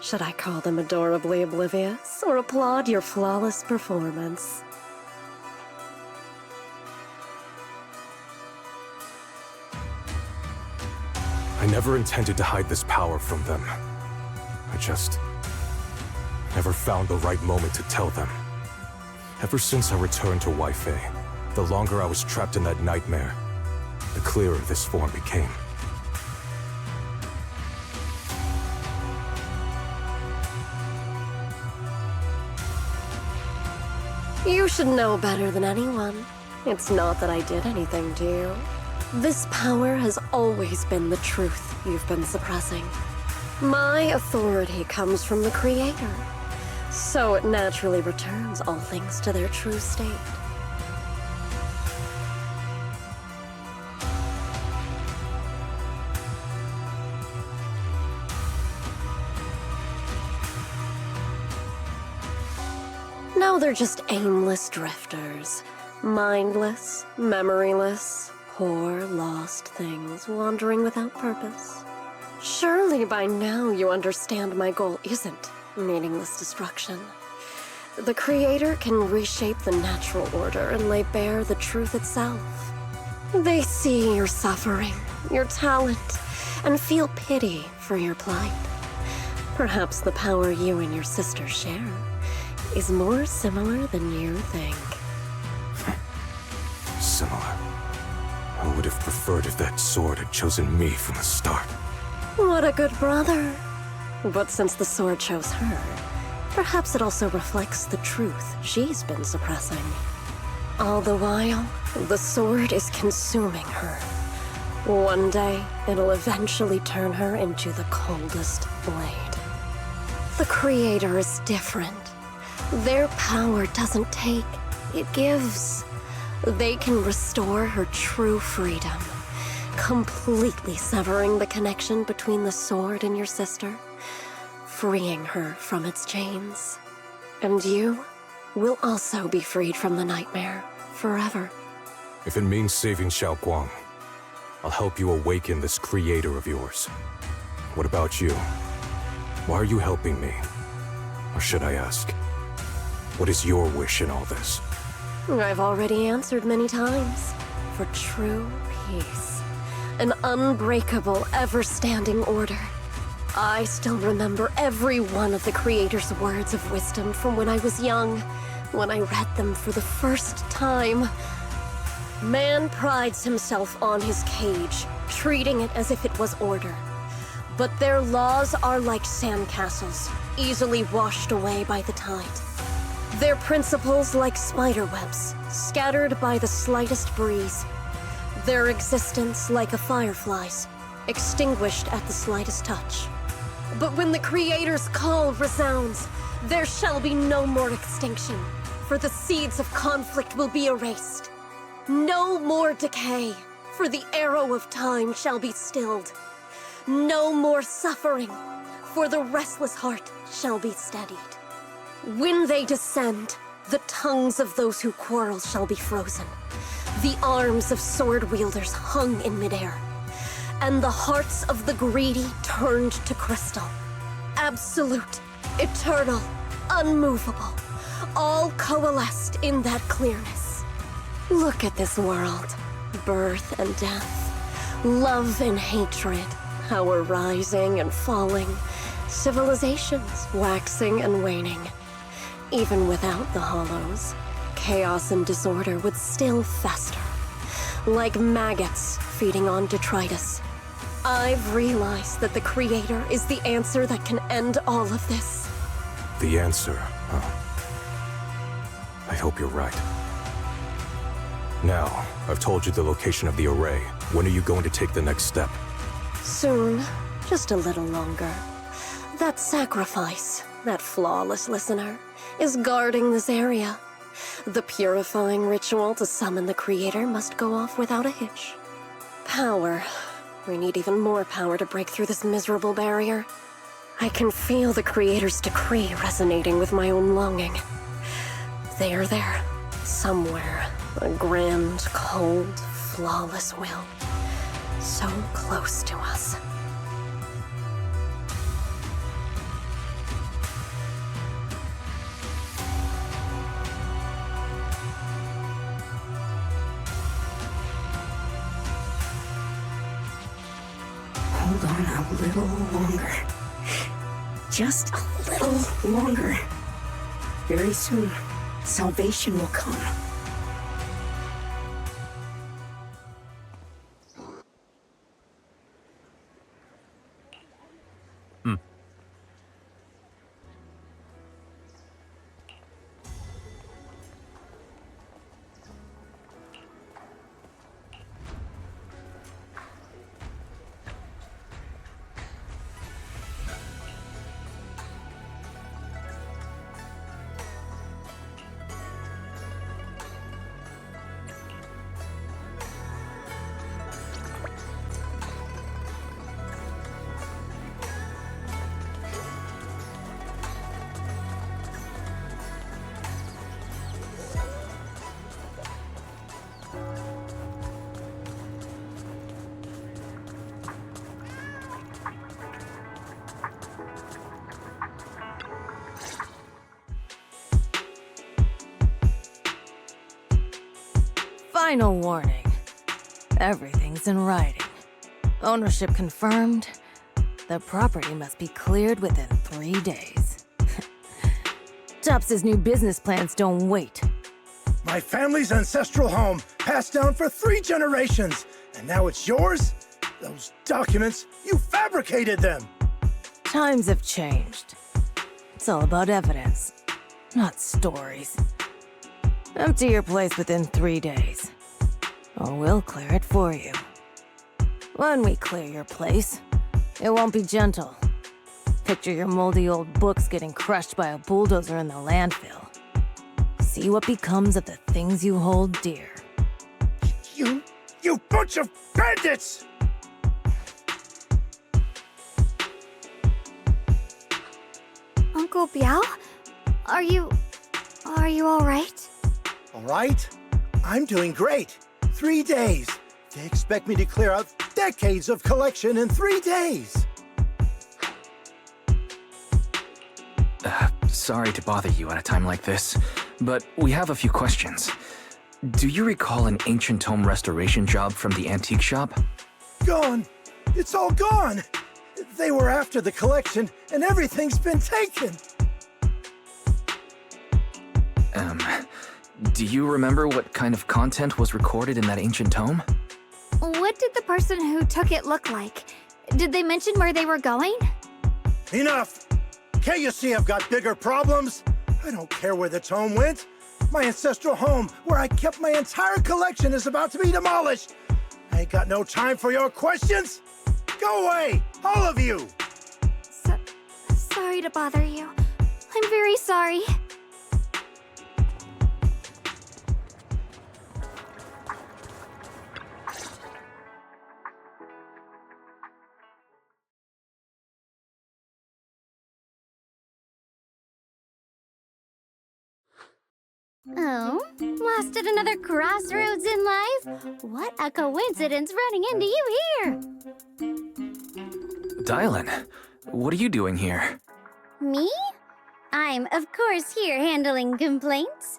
[SPEAKER 3] Should I call them adorably oblivious or applaud your flawless performance?
[SPEAKER 6] I never intended to hide this power from them. I just never found the right moment to tell them. Ever since I returned to Wi-Fi, the longer I was trapped in that nightmare, the clearer this form became.
[SPEAKER 3] You should know better than anyone. It's not that I did anything to you. This power has always been the truth you've been suppressing. My authority comes from the Creator, so it naturally returns all things to their true state. Now they're just aimless drifters. Mindless, memoryless, poor, lost things wandering without purpose. Surely by now you understand my goal isn't meaningless destruction. The Creator can reshape the natural order and lay bare the truth itself. They see your suffering, your talent, and feel pity for your plight. Perhaps the power you and your sister share is more similar than you think.
[SPEAKER 6] Similar. I would have preferred if that sword had chosen me from the start.
[SPEAKER 3] What a good brother. But since the sword chose her, perhaps it also reflects the truth she's been suppressing. All the while, the sword is consuming her. One day, it'll eventually turn her into the coldest blade. The Creator is different. Their power doesn't take, it gives. They can restore her true freedom, completely severing the connection between the sword and your sister, freeing her from its chains. And you will also be freed from the nightmare forever.
[SPEAKER 6] If it means saving Xiaoguang, I'll help you awaken this creator of yours. What about you? Why are you helping me? Or should I ask, what is your wish in all this?
[SPEAKER 3] I've already answered many times. For true peace. An unbreakable, ever-standing order. I still remember every one of the Creator's words of wisdom from when I was young, when I read them for the first time. Man prides himself on his cage, treating it as if it was order. But their laws are like sandcastles, easily washed away by the tide. Their principles like spiderwebs, scattered by the slightest breeze. Their existence like a firefly's, extinguished at the slightest touch. But when the Creator's call resounds, there shall be no more extinction, for the seeds of conflict will be erased. No more decay, for the arrow of time shall be stilled. No more suffering, for the restless heart shall be steadied. When they descend, the tongues of those who quarrel shall be frozen, the arms of sword-wielders hung in midair, and the hearts of the greedy turned to crystal. Absolute, eternal, unmovable, all coalesced in that clearness. Look at this world, birth and death, love and hatred, power rising and falling, civilizations waxing and waning. Even without the hollows, chaos and disorder would still fester, like maggots feeding on detritus. I've realized that the Creator is the answer that can end all of this.
[SPEAKER 6] The answer, huh? I hope you're right. Now, I've told you the location of the array. When are you going to take the next step?
[SPEAKER 3] Soon. Just a little longer. That sacrifice, that flawless listener, is guarding this area. The purifying ritual to summon the Creator must go off without a hitch. Power. We need even more power to break through this miserable barrier. I can feel the Creator's decree resonating with my own longing. They are there, somewhere. A grand, cold, flawless will. So close to us.
[SPEAKER 11] Hold on a little longer. Just a little longer. Very soon, salvation will come.
[SPEAKER 12] Final warning. Everything's in writing. Ownership confirmed. The property must be cleared within 3 days. Tubbs' new business plans don't wait.
[SPEAKER 13] My family's ancestral home, passed down for 3 generations, and now it's yours? Those documents, you fabricated them!
[SPEAKER 12] Times have changed. It's all about evidence, not stories. Empty your place within 3 days, or we'll clear it for you. When we clear your place, it won't be gentle. Picture your moldy old books getting crushed by a bulldozer in the landfill. See what becomes of the things you hold dear.
[SPEAKER 13] You bunch of bandits!
[SPEAKER 5] Uncle Biao? Are you all right?
[SPEAKER 13] All right? I'm doing great. 3 days. They expect me to clear out decades of collection in 3 days.
[SPEAKER 2] Sorry to bother you at a time like this, but we have a few questions. Do you recall an ancient tome restoration job from the antique shop?
[SPEAKER 13] Gone. It's all gone. They were after the collection, and everything's been taken.
[SPEAKER 2] Do you remember what kind of content was recorded in that ancient tome?
[SPEAKER 5] What did the person who took it look like? Did they mention where they were going?
[SPEAKER 13] Enough! Can't you see I've got bigger problems? I don't care where the tome went. My ancestral home, where I kept my entire collection, is about to be demolished. I ain't got no time for your questions. Go away, all of you!
[SPEAKER 5] Sorry to bother you. I'm very sorry.
[SPEAKER 8] Oh, lost at another crossroads in life? What a coincidence running into you here!
[SPEAKER 2] Dialyn, what are you doing here?
[SPEAKER 8] Me? I'm, of course, here handling complaints.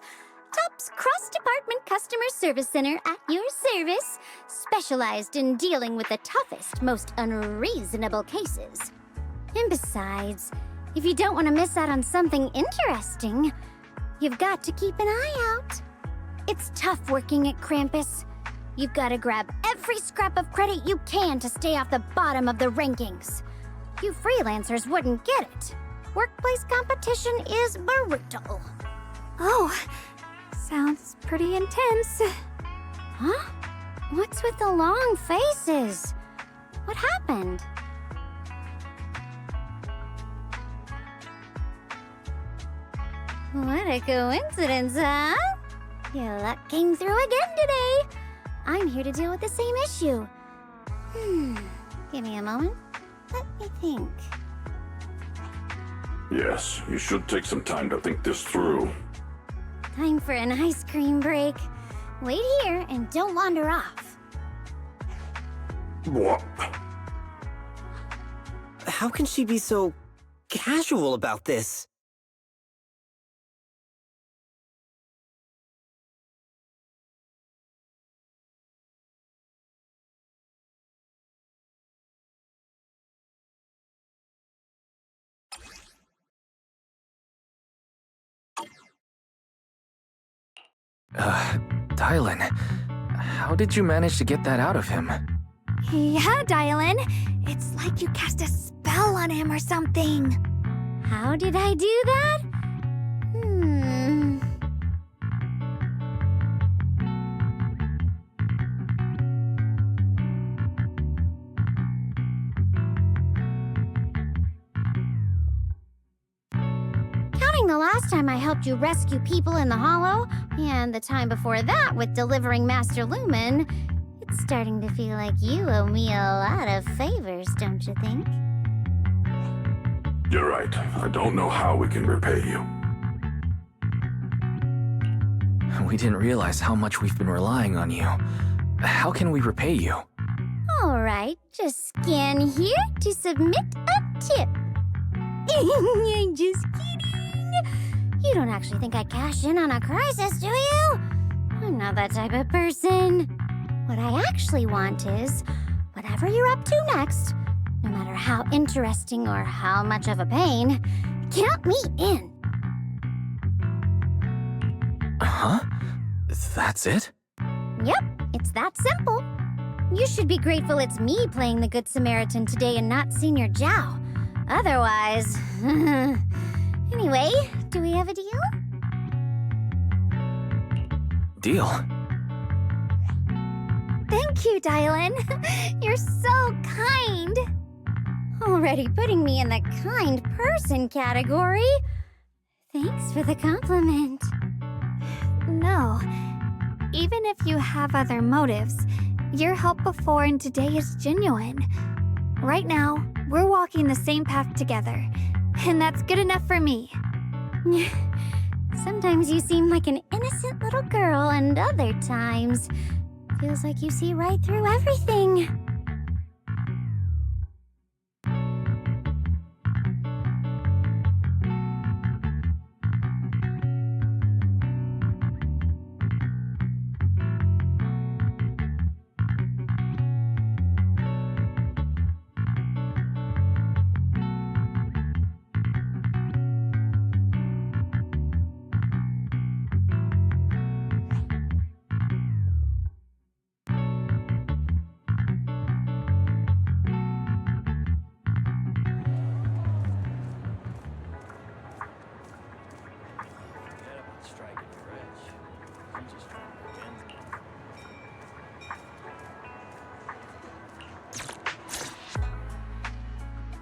[SPEAKER 8] TOP's cross-department customer service center at your service, specialized in dealing with the toughest, most unreasonable cases. And besides, if you don't want to miss out on something interesting, you've got to keep an eye out. It's tough working at Krampus. You've got to grab every scrap of credit you can to stay off the bottom of the rankings. You freelancers wouldn't get it. Workplace competition is brutal.
[SPEAKER 5] Oh, sounds pretty intense.
[SPEAKER 8] Huh? What's with the long faces? What happened? What a coincidence, huh? Your luck came through again today. I'm here to deal with the same issue. Give me a moment. Let me think.
[SPEAKER 6] Yes, you should take some time to think this through.
[SPEAKER 8] Time for an ice cream break. Wait here and don't wander off.
[SPEAKER 6] What?
[SPEAKER 10] How can she be so casual about this?
[SPEAKER 2] Dialyn, how did you manage to get that out of him?
[SPEAKER 5] Yeah, Dialyn. It's like you cast a spell on him or something.
[SPEAKER 8] How did I do that? Counting the last time I helped you rescue people in the Hollow, and the time before that with delivering Master Lumen, it's starting to feel like you owe me a lot of favors, don't you think?
[SPEAKER 6] You're right. I don't know how we can repay you.
[SPEAKER 2] We didn't realize how much we've been relying on you. How can we repay you?
[SPEAKER 8] All right, just scan here to submit a tip. I'm just kidding. You don't actually think I cash in on a crisis, do you? I'm not that type of person. What I actually want is, whatever you're up to next, no matter how interesting or how much of a pain, count me in.
[SPEAKER 2] Huh? That's it?
[SPEAKER 8] Yep, it's that simple. You should be grateful it's me playing the Good Samaritan today and not Senior Zhao. Otherwise... Anyway, do we have a deal?
[SPEAKER 2] Deal?
[SPEAKER 5] Thank you, Dialyn. You're so kind.
[SPEAKER 8] Already putting me in the kind person category. Thanks for the compliment.
[SPEAKER 5] No. Even if you have other motives, your help before and today is genuine. Right now, we're walking the same path together, and that's good enough for me.
[SPEAKER 8] Sometimes you seem like an innocent little girl, and other times, Feels like you see right through everything.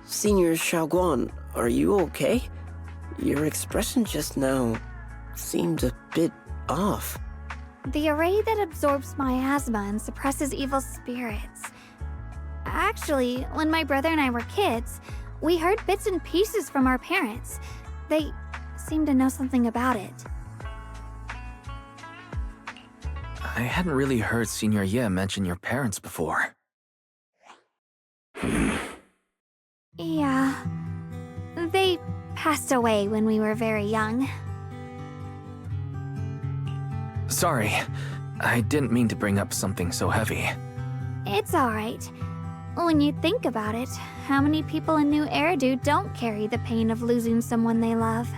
[SPEAKER 10] Senior Xiaoguan, are you okay? Your expression just now seemed a bit off.
[SPEAKER 5] The array that absorbs miasma and suppresses evil spirits. Actually, when my brother and I were kids, we heard bits and pieces from our parents. They seemed to know something about it.
[SPEAKER 2] I hadn't really heard Senior Ye mention your parents before.
[SPEAKER 5] Yeah. They passed away when we were very young.
[SPEAKER 2] Sorry, I didn't mean to bring up something so heavy.
[SPEAKER 5] It's alright. When you think about it, how many people in New Eridu don't carry the pain of losing someone they love?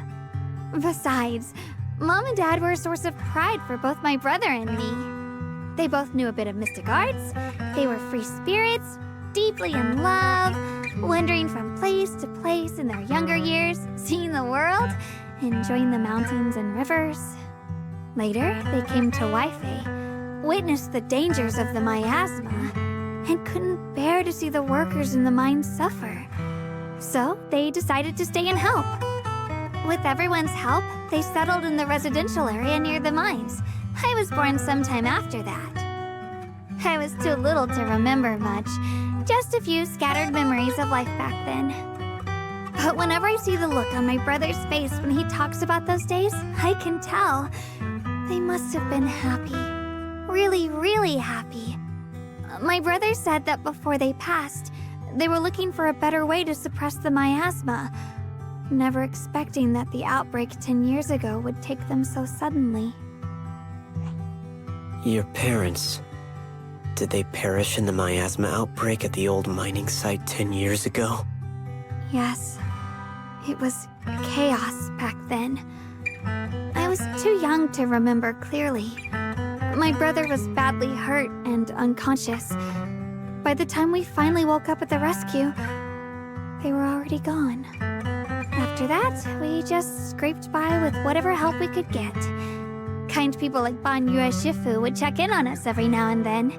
[SPEAKER 5] Besides, Mom and Dad were a source of pride for both my brother and me. They both knew a bit of mystic arts, they were free spirits, deeply in love, wandering from place to place in their younger years, seeing the world, enjoying the mountains and rivers. Later, they came to Waifei, witnessed the dangers of the miasma, and couldn't bear to see the workers in the mines suffer. So they decided to stay and help. With everyone's help, they settled in the residential area near the mines. I was born sometime after that. I was too little to remember much, just a few scattered memories of life back then. But whenever I see the look on my brother's face when he talks about those days, I can tell. They must have been happy. Really, really happy. My brother said that before they passed, they were looking for a better way to suppress the miasma, never expecting that the outbreak 10 years ago would take them so suddenly.
[SPEAKER 10] Your parents, did they perish in the miasma outbreak at the old mining site 10 years ago?
[SPEAKER 5] Yes. It was chaos back then. I was too young to remember clearly. My brother was badly hurt and unconscious. By the time we finally woke up at the rescue, they were already gone. After that, we just scraped by with whatever help we could get. Kind people like Ban Yue Shifu would check in on us every now and then.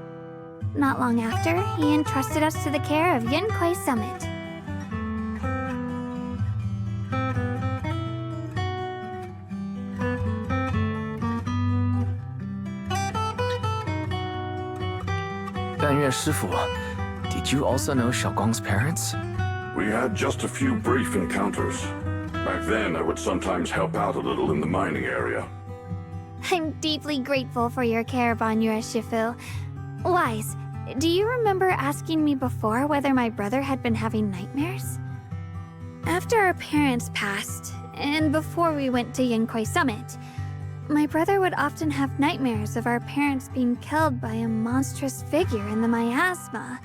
[SPEAKER 5] Not long after, he entrusted us to the care of Yunquai Summit.
[SPEAKER 2] Banyue Shifu, did you also know Xiaoguang's parents?
[SPEAKER 6] We had just a few brief encounters. Back then, I would sometimes help out a little in the mining area.
[SPEAKER 5] I'm deeply grateful for your care, Ban Yue Shifu. Wise, do you remember asking me before whether my brother had been having nightmares? After our parents passed, and before we went to Yunquai Summit, my brother would often have nightmares of our parents being killed by a monstrous figure in the miasma.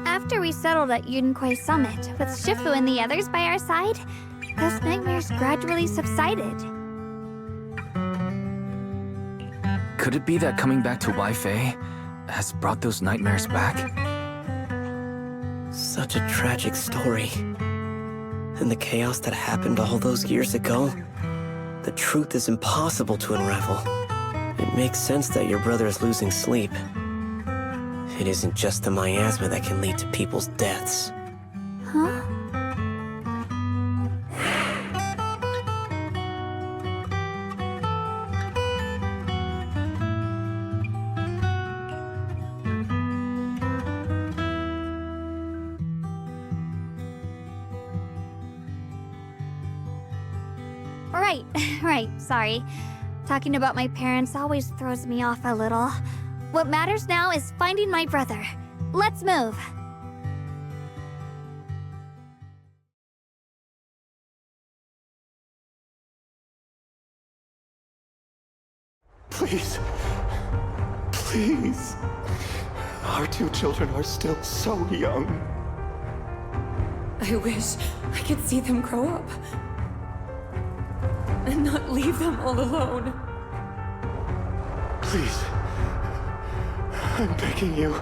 [SPEAKER 5] After we settled at Yunquai Summit, with Shifu and the others by our side, those nightmares gradually subsided.
[SPEAKER 2] Could it be that coming back to Waifei has brought those nightmares back?
[SPEAKER 10] Such a tragic story. And the chaos that happened all those years ago, the truth is impossible to unravel. It makes sense that your brother is losing sleep. It isn't just the miasma that can lead to people's deaths.
[SPEAKER 5] Huh? Right, sorry. Talking about my parents always throws me off a little. What matters now is finding my brother. Let's move.
[SPEAKER 14] Please. Please. Our two children are still so young.
[SPEAKER 15] I wish I could see them grow up. And not leave them all alone.
[SPEAKER 14] Please. I'm begging you.